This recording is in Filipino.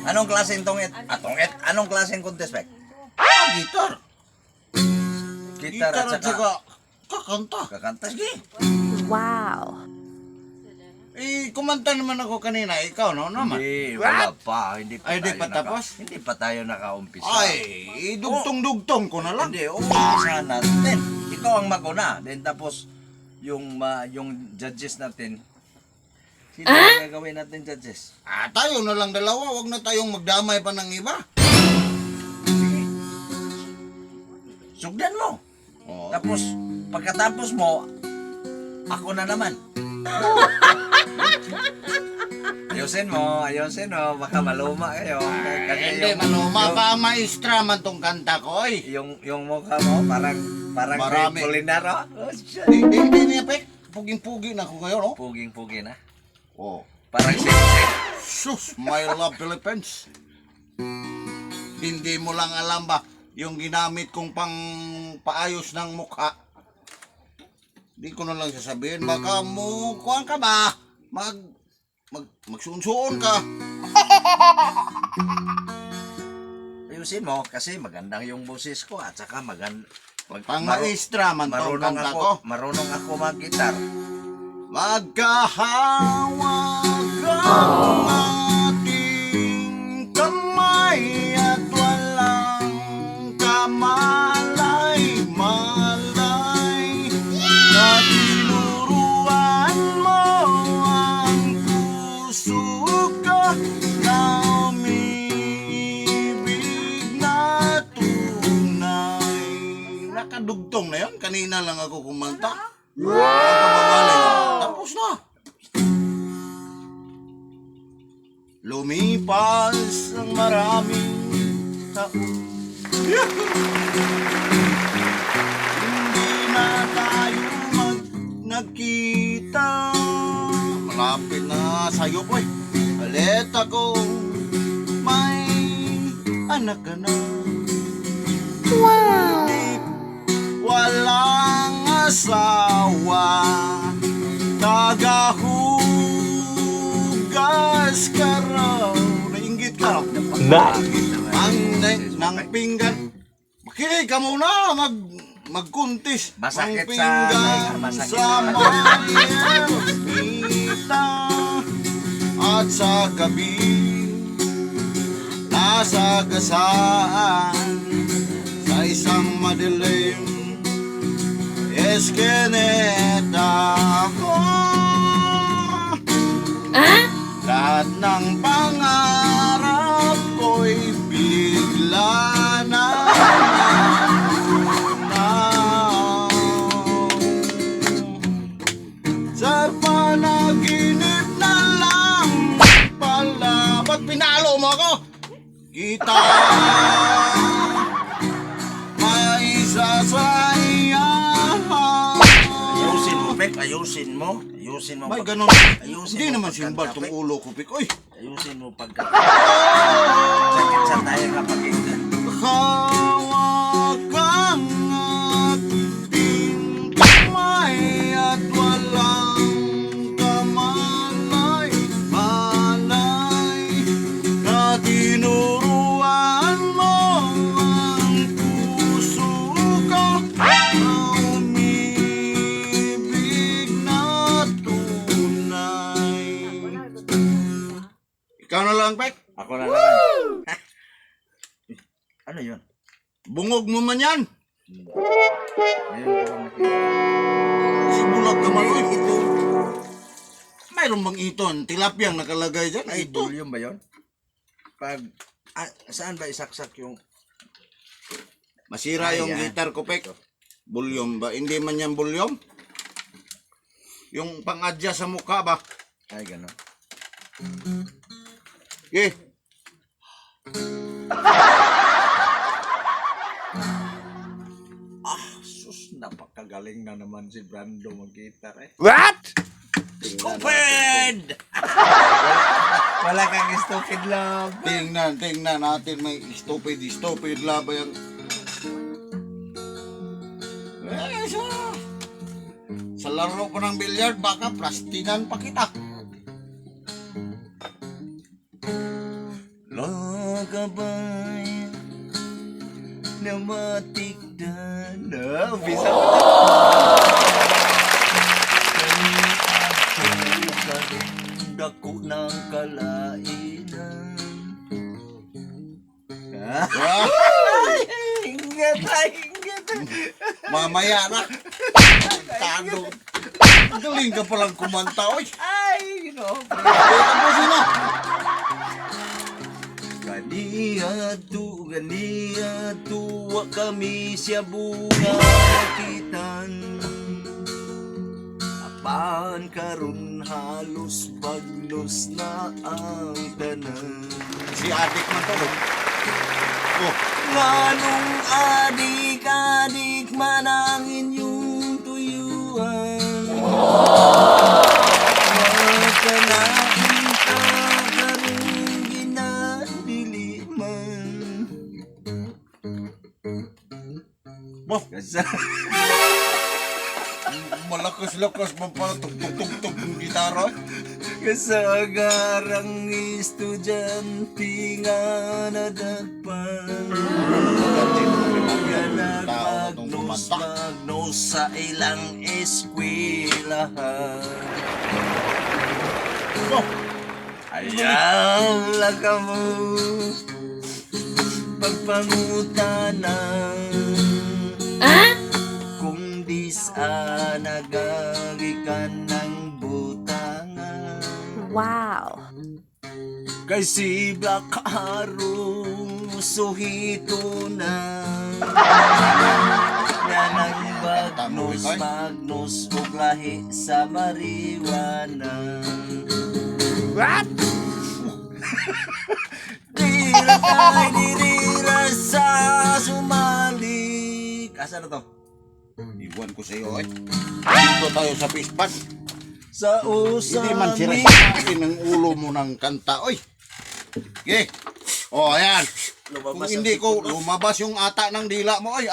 Anong klaseng tungit? Tungit? Anong klaseng contest, Pek? Gitar. Gitar at saka kakanta. kakanta. Sige. Wow. Kumanta naman ako kanina, ikaw no naman. Hindi, wala pa. Hindi pa Ay, di tayo pa tapos? Hindi pa tayo nakaumpisa. Ay, dugtong-dugtong ko na lang. Hindi, umpisa natin. Ikaw ang maguna. Then tapos, yung judges natin. Sino ang gagawin natin judges? Tayo na lang dalawa, wag na tayong magdamay pa ng iba. Sugdan mo. Oh. Tapos, pagkatapos mo, ako na naman. Ayusin mo, baka maluma kayo. Kasi Hindi, manuma pa ang maestra man tong kanta ko, oy. yung mukha mo, parang Marami. Molinaro. Oh, shit. Hindi niya, Pek. Puging-pugi na ako ngayon, oh. Puging-pugi na. Oh. Parang Sus, my love Philippines. Hindi mo lang alam ba yung ginamit kong pang paayos ng mukha. Di ko na lang sasabihin, baka kuhaan ka ba? Magsuon-suon ka. ayusin mo kasi magandang yung boses ko at saka Pang maestra man tong kanta ko. Marunong ako mag-gitar. Magkahawak ang ating kamay at walang kamalay-malay. Na tinuruan mo ang puso ko na umibig na tunay. Nakadugtong na yun. Kanina lang ako kumanta. Tapos na. Lumipas ang maraming taon. Hindi na tayo nagkita. Malapit na sa'yo, boy. Alit ako, may anak ka na. Wow. Walang asawa, tagahugas ka raw. Nainggit ka raw. Ang pinggan. Makinig ka muna, magkuntis. Masakit Ang sa- pinggan masakit sa sa- kita at sa gabi nasa gasaan sa isang madilim eskineta. Lahat ng pangarap ko'y bigla na sa panaginip na lang pala. Ba't pinalo mo ako? Kita may sasayahan. Ayusin mo, Pek. Ayusin mo. Ayusin mo. May pag- ganon. Ayusin Hindi mo naman pagkanta, simbal tong Pek. ulo ko, Pik. Oy! Ayusin mo pagka. Sakit sa tayo kapakinggan. Hawak ang ating kamay at walang kamalay-malay na tinuruan mo ang puso ko na umibig na tunay. Ikaw na lang, Pek. Ako na naman. Ano yun? Bungog mo man yan. Ngayon ko lang nakita. Si bulag ka man. Hindi, Oy. ito. Mayroon bang iton? Tilapiyang nakalagay dyan? Ay, Ito. volume ba yun? Saan ba isaksak yung... Masira yung Ayan. gitar ko, Pek. Bulyom ba? Hindi man yan bulyom? Yung pang-adya sa mukha ba? Ay, gano'n. Eh. Sus, napakagaling na naman si Brando mag-gitar eh. What? Stupid! Wala kang stupid love. Tingnan natin may stupid laba yan. Sa laro ko ng billiard, baka plastinan pa kita. matikdan. Umpisa ko na. Kani ako dako ng kalainan. Ingat. Mamaya na. Tado. Galing ka palang kumanta, oy. Ay, no. Ano sino? Ganiyatu, wa kami siya bunga kitan. Apan karon halos bagnos na ang tanan. Si adik man to. Oh, Nganong adik-adik man ang inyong tuyuan. Magkanain ka karong ginadiliman. boh, malakas-lakas man pala tug-tug-tug yung gitara. Kasagarang estudyante nga nadagpan. Magnos sa ilang eskwelahan. Oh, Ayaw lang ka mo pagpangutanan. Kung di sa nagagikan ng butangan. Wow. Kay si Black Arrow suhito na. Yanang bagnos ug lahi sa mariwana. what? Dirira sa sumalik. Asa na to? Iwan ko sa iyo, oy. Dito tayo sa pispan. Sa Hindi man usami. sira-sirain ang ulo mo ng kanta, oy. Okay. Oh, ayan. Kung Lumabas ang hindi ko sipon, no? lumabas yung ata ng dila mo, oy.